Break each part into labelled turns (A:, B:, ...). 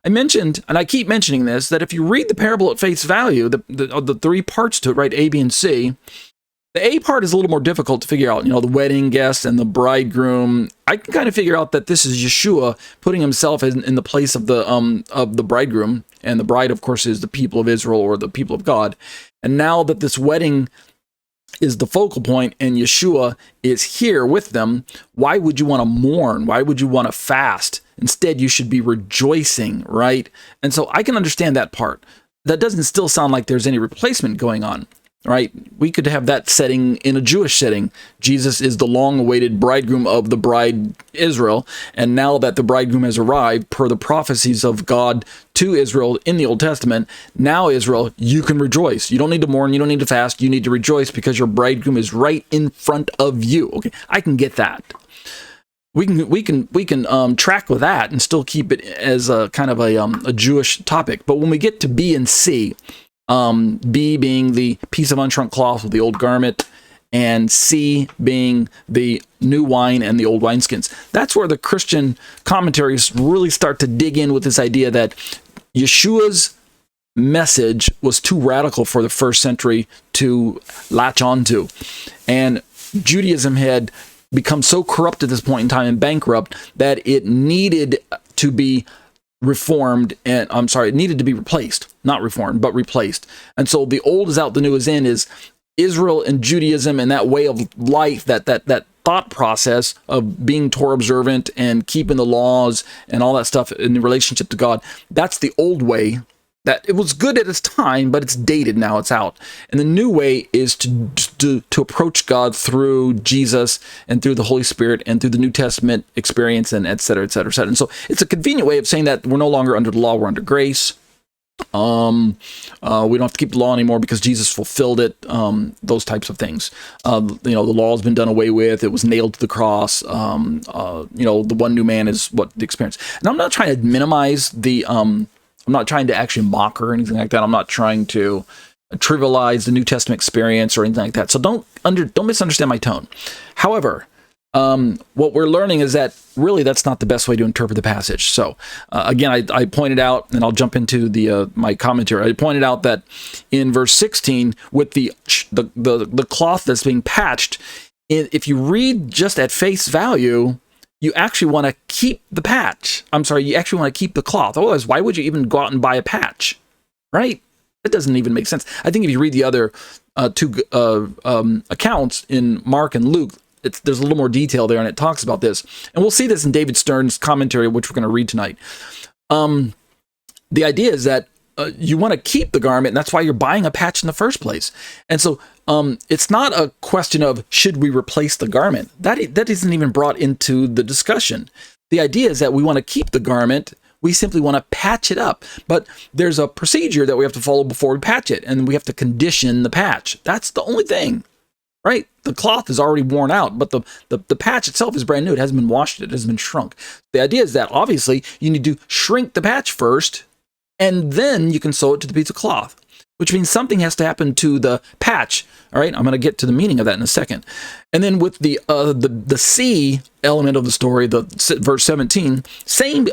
A: I mentioned, and I keep mentioning this, that if you read the parable at face value, the three parts to it, right, A, B, and C, the A part is a little more difficult to figure out. The wedding guest and the bridegroom. I can kind of figure out that this is Yeshua putting himself in the place of the bridegroom, and the bride, of course, is the people of Israel or the people of God. And now that this wedding is the focal point and Yeshua is here with them, why would you want to mourn? Why would you want to fast? Instead, you should be rejoicing, right? And so I can understand that part. That doesn't still sound like there's any replacement going on, right? We could have that setting in a Jewish setting. Jesus is the long-awaited bridegroom of the bride Israel, and now that the bridegroom has arrived, per the prophecies of God to Israel in the Old Testament, now Israel, you can rejoice. You don't need to mourn, you don't need to fast, you need to rejoice because your bridegroom is right in front of you. Okay, I can get that. We can track with that and still keep it as a kind of a Jewish topic. But when we get to B and C, B being the piece of unshrunk cloth with the old garment, and C being the new wine and the old wineskins, that's where the Christian commentaries really start to dig in with this idea that Yeshua's message was too radical for the first century to latch onto. And Judaism had become so corrupt at this point in time and bankrupt that it needed to be reformed, and it needed to be replaced, not reformed, but replaced. And so the old is out, the new is in, is Israel and Judaism and that way of life, that thought process of being Torah observant and keeping the laws and all that stuff in the relationship to God. That's the old way. That it was good at its time, but it's dated now, it's out. And the new way is to approach God through Jesus and through the Holy Spirit and through the New Testament experience and et cetera, et cetera, et cetera. And so it's a convenient way of saying that we're no longer under the law, we're under grace. We don't have to keep the law anymore because Jesus fulfilled it, those types of things. The law has been done away with. It was nailed to the cross. The one new man is what the experience. And I'm not trying to minimize I'm not trying to actually mock or anything like that. I'm not trying to trivialize the New Testament experience or anything like that. So don't misunderstand my tone. However, what we're learning is that really that's not the best way to interpret the passage. So again, I pointed out, and I'll jump into my commentary. I pointed out that in verse 16, with the cloth that's being patched, if you read just at face value, you actually want to keep the patch. You actually want to keep the cloth. Otherwise, why would you even go out and buy a patch? Right? That doesn't even make sense. I think if you read the other two accounts in Mark and Luke, there's a little more detail there, and it talks about this. And we'll see this in David Stern's commentary, which we're going to read tonight. The idea is that you want to keep the garment, and that's why you're buying a patch in the first place. And so it's not a question of should we replace the garment. That isn't even brought into the discussion. The idea is that we want to keep the garment. We simply want to patch it up. But there's a procedure that we have to follow before we patch it, and we have to condition the patch. That's the only thing, right? The cloth is already worn out, but the patch itself is brand new. It hasn't been washed. It hasn't been shrunk. The idea is that obviously you need to shrink the patch first, and then you can sew it to the piece of cloth, which means something has to happen to the patch. All right, I'm going to get to the meaning of that in a second. And then with the C element of the story, the verse 17, same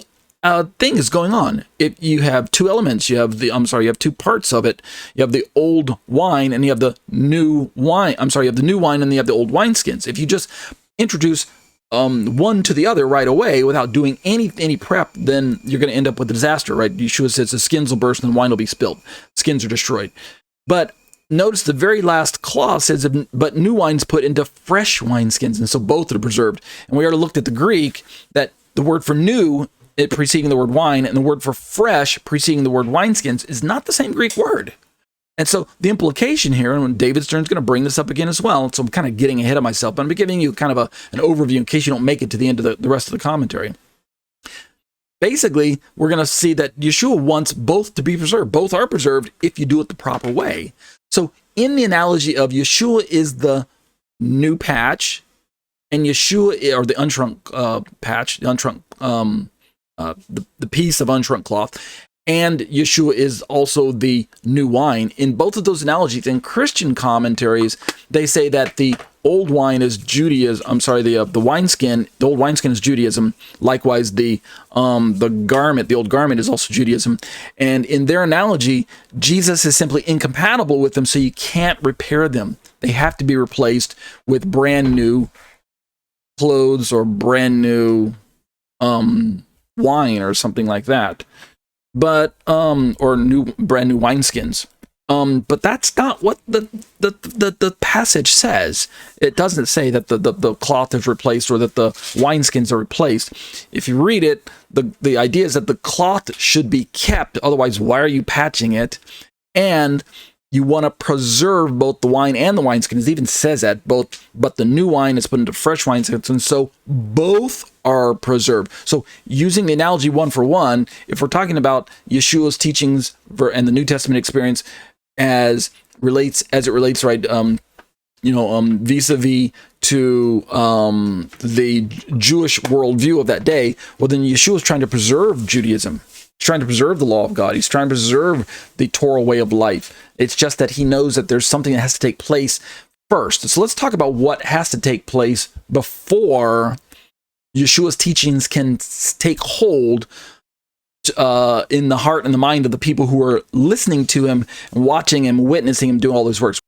A: thing is going on. You have two elements. You have two parts of it. You have the old wine and you have the new wine. You have the new wine and you have the old wineskins. If you just introduce one to the other right away without doing any prep, then you're going to end up with a disaster, right? Yeshua says the skins will burst and the wine will be spilled. Skins are destroyed. But notice the very last clause says, but new wine's put into fresh wineskins, and so both are preserved. And we already looked at the Greek, that the word for new, it preceding the word wine, and the word for fresh preceding the word wineskins is not the same Greek word. And so the implication here, and when David Stern's going to bring this up again as well, so I'm kind of getting ahead of myself, but I'm giving you kind of an overview in case you don't make it to the end of the rest of the commentary. Basically, we're going to see that Yeshua wants both to be preserved. Both are preserved if you do it the proper way. So in the analogy of Yeshua is the new patch, and Yeshua, or the unshrunk patch, the unshrunk, the piece of unshrunk cloth, and Yeshua is also the new wine. In both of those analogies, in Christian commentaries, they say that the old wine is Judaism. I'm sorry, the wineskin, the old wineskin is Judaism. Likewise, the garment, the old garment, is also Judaism. And in their analogy, Jesus is simply incompatible with them, so you can't repair them. They have to be replaced with brand new clothes or brand new wine or something like that. But or brand new wineskins. But that's not what the passage says. It doesn't say that the cloth is replaced or that the wineskins are replaced. If you read it, the idea is that the cloth should be kept. Otherwise, why are you patching it? And you want to preserve both the wine and the wineskins. It even says that both, but the new wine is put into fresh wineskins, and so both are preserved. So using the analogy one for one, if we're talking about Yeshua's teachings and the New Testament experience as it relates, right, vis-a-vis to the Jewish worldview of that day, well, then Yeshua is trying to preserve Judaism. He's trying to preserve the law of God. He's trying to preserve the Torah way of life. It's just that he knows that there's something that has to take place first. So let's talk about what has to take place before Yeshua's teachings can take hold in the heart and the mind of the people who are listening to him and watching him, witnessing him do all these works.